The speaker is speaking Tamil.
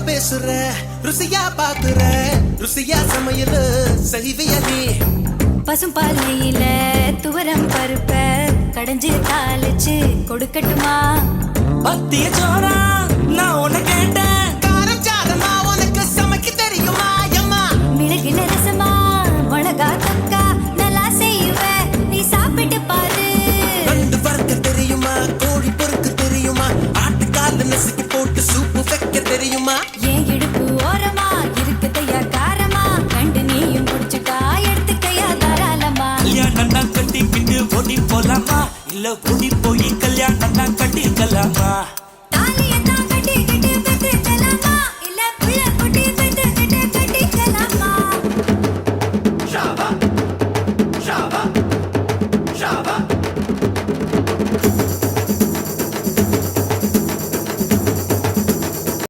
பேசுற ருசியா பாக்குற ருசியா சமையல் செய்விய நீ பசும் பாலையில துவரம் பருப்ப கடைஞ்சு தாளிச்சு கொடுக்கட்டுமா பத்திய சோறா நான் உன்னை கேட்டேன் காரம் சாரமா உனக்கு சமைக்க தெரியுமா அம்மா மிளகு நரசமா மிளகா தக்கா நல்லா செய்வ நீ சாப்பிட்டு பாரு நண்டு வறுக்க தெரியுமா கோழி பொறுக்க தெரியுமா ஆட்டுக்கால நசுக்கி போட்டு சூப்பு வைக்க தெரியுமா ஏன் இடுப்பு ஓரமா இருக்குதையா காரமா கண்டு நீயும் குடிச்சுட்டா எடுத்துக்கையா தாராளமா கல்யாணம் தான் கட்டிக்கிட்டு ஓடி போலாமா இல்ல ஓடி போய் கல்யாணம் தான் கட்டிக்கலாமா